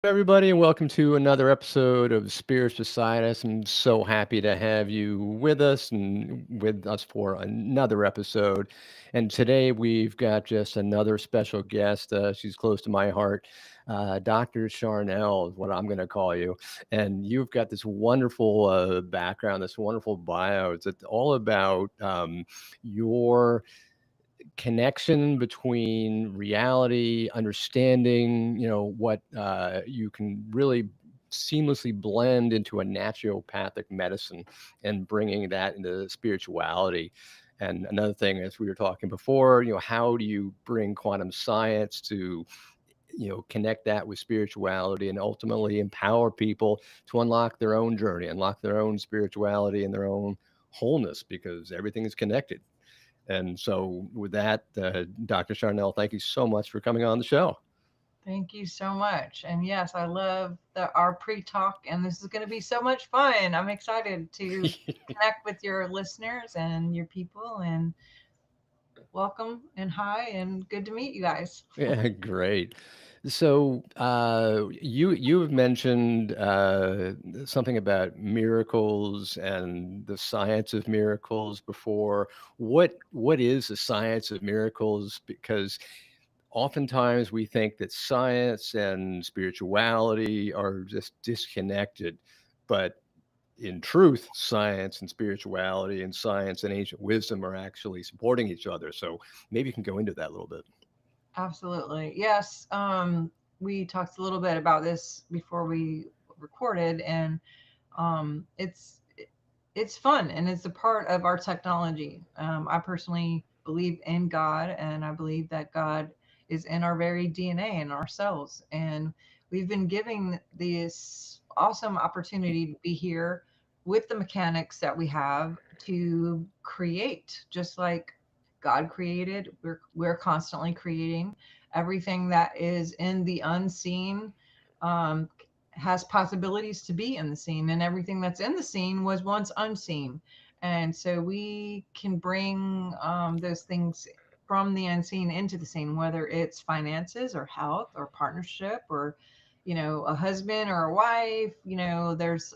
everybody, and welcome to another episode of Spirits Beside Us. I'm so happy to have you with us and with us for another episode. And today we've got just another special guest. She's close to my heart. Dr. Charnel is what I'm going to call you. And you've got this wonderful background, this wonderful bio. It's all about your connection between reality, understanding, what you can really seamlessly blend into a naturopathic medicine and bringing that into spirituality. And another thing, as we were talking before, how do you bring quantum science to connect that with spirituality and ultimately empower people to unlock their own journey, unlock their own spirituality and their own wholeness, because everything is connected. And so, with that, Dr. Charnel, thank you so much for coming on the show. Thank you so much. And yes, I love our pre-talk, and this is going to be so much fun. I'm excited to connect with your listeners and your people, and welcome and hi, and good to meet you guys. Yeah, great. So, you have mentioned something about miracles and the science of miracles before. What is the science of miracles? Because oftentimes we think that science and spirituality are just disconnected, but in truth, science and spirituality and science and ancient wisdom are actually supporting each other. So maybe you can go into that a little bit. Absolutely. Yes. We talked a little bit about this before we recorded, and um, it's it's fun and it's a part of our technology. I personally believe in God, and I believe that God is in our very DNA in our cells, and we've been given this awesome opportunity to be here with the mechanics that we have to create, just like God created. We're constantly creating everything that is in the unseen. Um, has possibilities to be in the scene, and everything that's in the scene was once unseen. And so we can bring those things from the unseen into the scene, whether it's finances or health or partnership or a husband or a wife. There's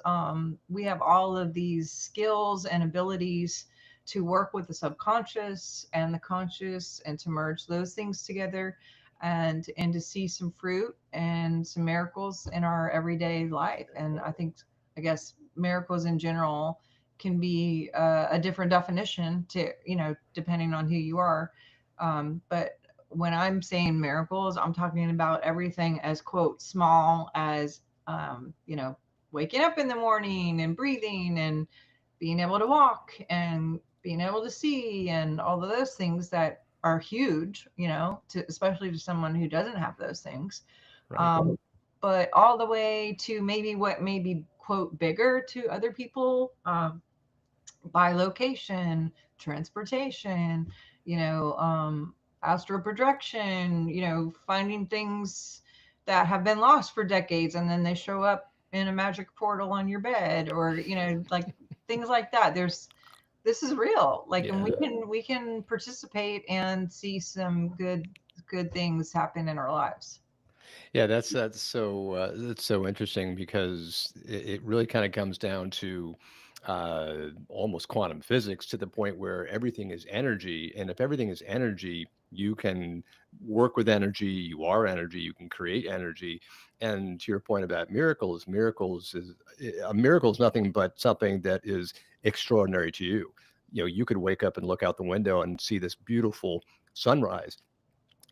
we have all of these skills and abilities to work with the subconscious and the conscious, and to merge those things together, and to see some fruit and some miracles in our everyday life. And I guess miracles in general can be a different definition to depending on who you are. But when I'm saying miracles, I'm talking about everything as quote small as waking up in the morning and breathing and being able to walk and being able to see and all of those things that are huge, especially to someone who doesn't have those things. Right. Um, but all the way to maybe what may be quote bigger to other people, by location, transportation, you know, um, astral projection, finding things that have been lost for decades and then they show up in a magic portal on your bed, or like things like that. This is real, like, and Yeah. we can participate and see some good things happen in our lives. Yeah, that's so interesting because it really kind of comes down to almost quantum physics, to the point where everything is energy, and if everything is energy, you can work with energy. You are energy. You can create energy. And to your point about miracles, a miracle is nothing but something that is extraordinary to you. You could wake up and look out the window and see this beautiful sunrise.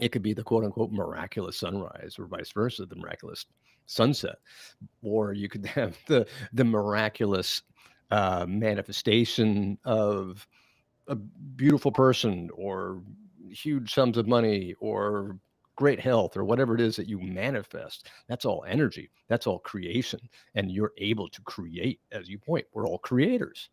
It could be the quote unquote miraculous sunrise, or vice versa, the miraculous sunset. Or you could have the miraculous manifestation of a beautiful person, or huge sums of money, or great health, or whatever it is that you manifest. That's all energy. That's all creation. And you're able to create, as you point. We're all creators.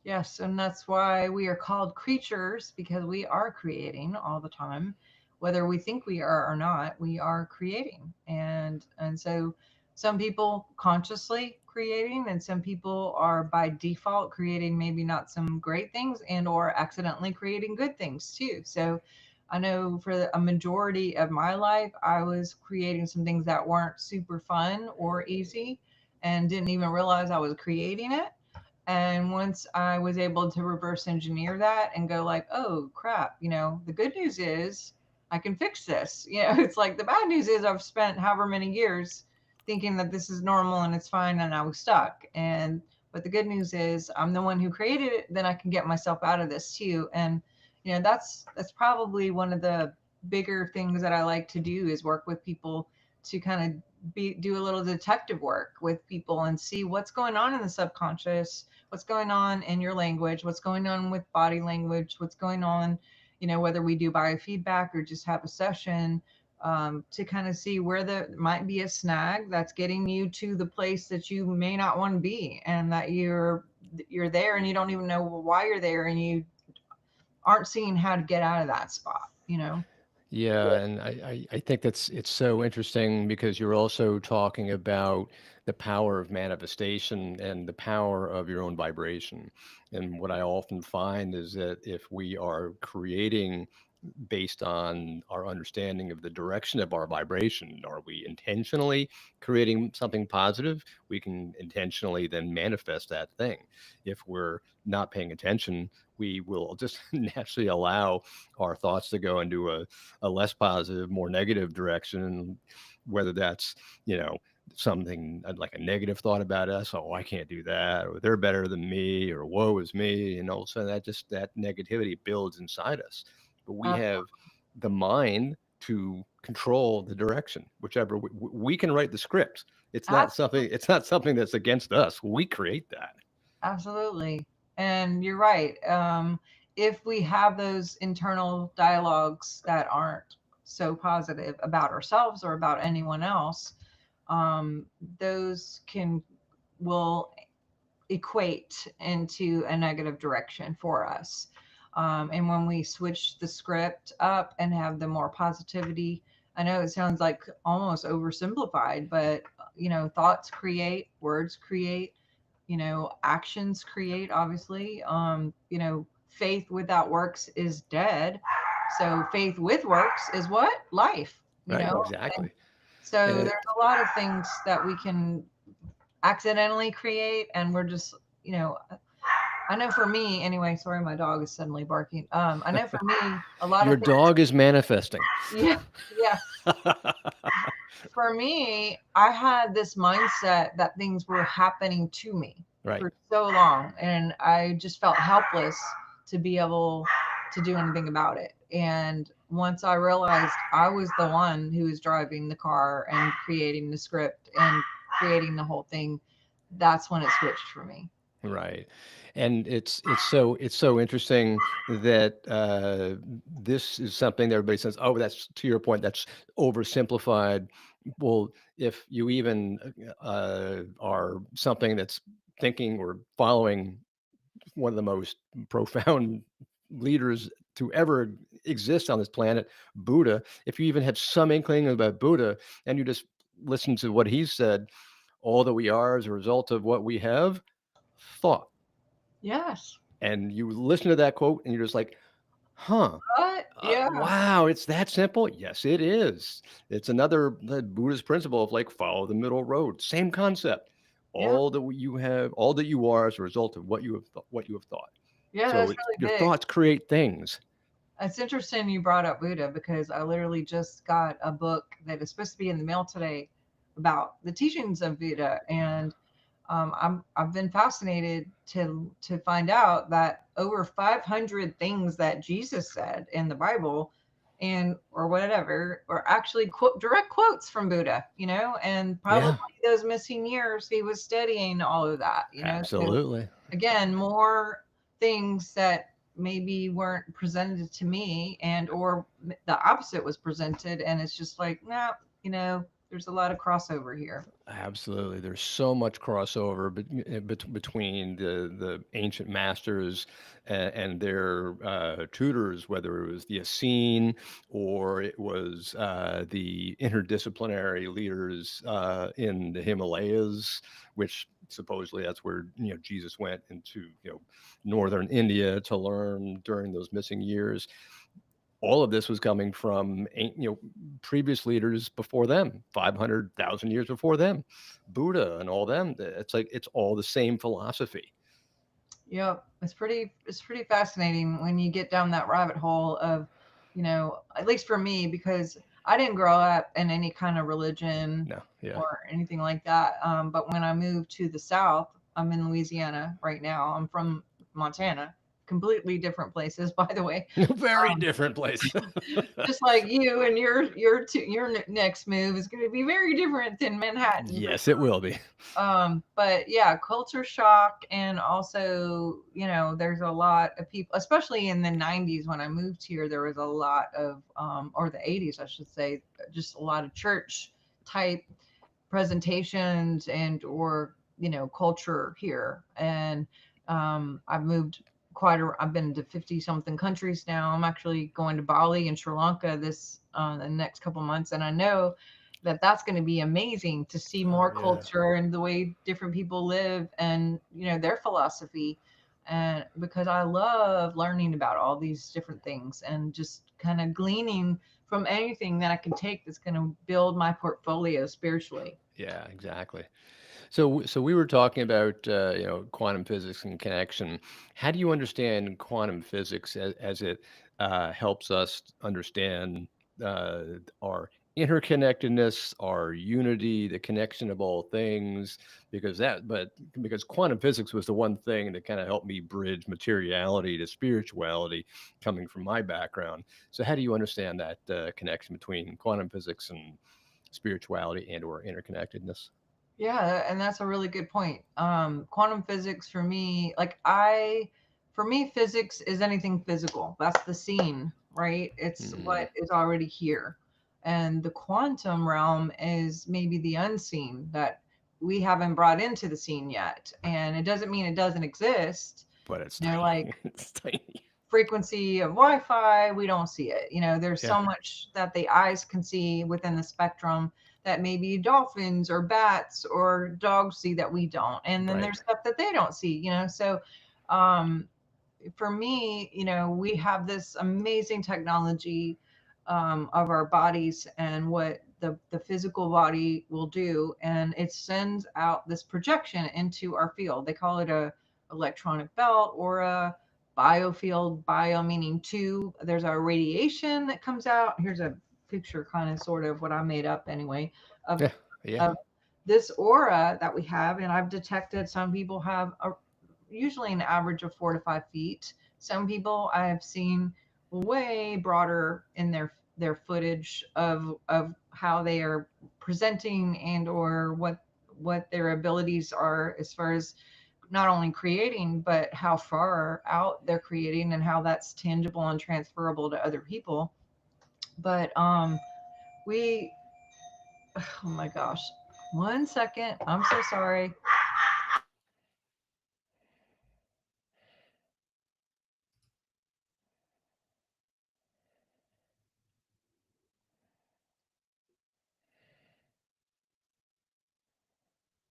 Yes, and that's why we are called creatures, because we are creating all the time. Whether we think we are or not, we are creating. And so some people consciously creating, and some people are by default creating maybe not some great things, and or accidentally creating good things too. So I know for a majority of my life, I was creating some things that weren't super fun or easy and didn't even realize I was creating it. And once I was able to reverse engineer that and go like, oh crap, the good news is I can fix this. It's like the bad news is I've spent however many years thinking that this is normal and it's fine and I was stuck. And but the good news is I'm the one who created it, then I can get myself out of this too. And that's probably one of the bigger things that I like to do is work with people to kind of do a little detective work with people and see what's going on in the subconscious, what's going on in your language, what's going on with body language, what's going on, whether we do biofeedback or just have a session, to kind of see where there might be a snag that's getting you to the place that you may not want to be, and that you're there and you don't even know why you're there, and you aren't seeing how to get out of that spot. Yeah, and I think it's so interesting because you're also talking about the power of manifestation and the power of your own vibration. And what I often find is that if we are creating based on our understanding of the direction of our vibration, are we intentionally creating something positive? We can intentionally then manifest that thing. If we're not paying attention, we will just naturally allow our thoughts to go into a less positive, more negative direction, whether that's, you know, something like a negative thought about us, oh, I can't do that, or they're better than me, or woe is me, so that negativity builds inside us. But we Uh, have the mind to control the direction, whichever we can write the script. It's not something that's against us. We create that. Absolutely. And you're right. If we have those internal dialogues that aren't so positive about ourselves or about anyone else, those will equate into a negative direction for us. And when we switch the script up and have the more positivity, I know it sounds like almost oversimplified, but thoughts create, words create, actions create, obviously. Faith without works is dead. So faith with works is what? Life, Right, And exactly. so And there's it, a lot of things that we can accidentally create, and we're just, I know for me anyway, sorry, my dog is suddenly barking. I know for me, a lot your of things, dog is manifesting. yeah, yeah. For me, I had this mindset that things were happening to me Right. for so long, and I just felt helpless to be able to do anything about it. And once I realized I was the one who was driving the car and creating the script and creating the whole thing, that's when it switched for me. Right. And it's so interesting that this is something that everybody says, oh, that's to your point, that's oversimplified. Well, if you even are something that's thinking or following one of the most profound leaders to ever exist on this planet, Buddha, if you even had some inkling about Buddha and you just listen to what he said, all that we are is a result of what we have thought. Yes. And you listen to that quote and you're just like, huh, But yeah, wow, it's that simple. Yes, it is. It's another the Buddhist principle of like follow the middle road. Same concept. yeah, All that you are is a result of what you have thought. yeah, So that's it's really your big. thoughts create things. It's interesting you brought up Buddha because I literally just got a book that is supposed to be in the mail today about the teachings of Buddha, and I've been fascinated to find out that over 500 things that Jesus said in the Bible and or whatever are actually direct quotes from Buddha, and probably Yeah, those missing years he was studying all of that. So absolutely. again, more things that maybe weren't presented to me, and or the opposite was presented, and it's just like, nah, there's a lot of crossover here. Absolutely. There's so much crossover between the ancient masters and their tutors, whether it was the Essene or it was the interdisciplinary leaders in the Himalayas, which supposedly that's where Jesus went into northern India to learn during those missing years. all of this was coming from previous leaders before them, 500,000 years before them, Buddha and all them. It's like it's all the same philosophy. Yep, it's pretty fascinating when you get down that rabbit hole of, at least for me, because I didn't grow up in any kind of religion No, yeah. or anything like that. But when I moved to the South, I'm in Louisiana right now. I'm from Montana, completely different places, by the way. Very Um, different place. just like you and your next move is going to be very different than Manhattan for Yes, it will be. but yeah, culture shock. And also, there's a lot of people, especially in the 90s when I moved here, there was a lot of or the 80s I should say, just a lot of church type presentations and or culture here. And I've moved I've been to 50 something countries now. I'm actually going to Bali and Sri Lanka this the next couple months, and I know that that's going to be amazing to see Oh more yeah. culture and the way different people live and their philosophy. And because I love learning about all these different things and just kind of gleaning from anything that I can take that's going to build my portfolio spiritually. Yeah, exactly. So we were talking about quantum physics and connection. How do you understand quantum physics as it helps us understand our interconnectedness, our unity, the connection of all things? Because quantum physics was the one thing that kind of helped me bridge materiality to spirituality, coming from my background. So how do you understand that connection between quantum physics and spirituality and or interconnectedness? Yeah, and that's a really good point. Quantum physics for me, for me, physics is anything physical. That's the scene, right? It's Hmm. what is already here. And the quantum realm is maybe the unseen that we haven't brought into the scene yet. And it doesn't mean it doesn't exist. But it's Like tiny. It's tiny. frequency of Wi-Fi, we don't see it. There's Yeah, so much that the eyes can see within the spectrum that maybe dolphins or bats or dogs see that we don't. And then right. there's stuff that they don't see. So um, for me, we have this amazing technology of our bodies and what the physical body will do. And it sends out this projection into our field. They call it a electronic belt or a biofield, bio meaning two. There's a radiation that comes out. Here's a picture, kind of sort of what I made up anyway, of Yeah, yeah, of this aura that we have. And I've detected some people have usually an average of 4 to 5 feet. Some people I have seen way broader in their footage of how they are presenting and or what their abilities are as far as not only creating but how far out they're creating and how that's tangible and transferable to other people. But we oh my gosh, 1 second, I'm so sorry.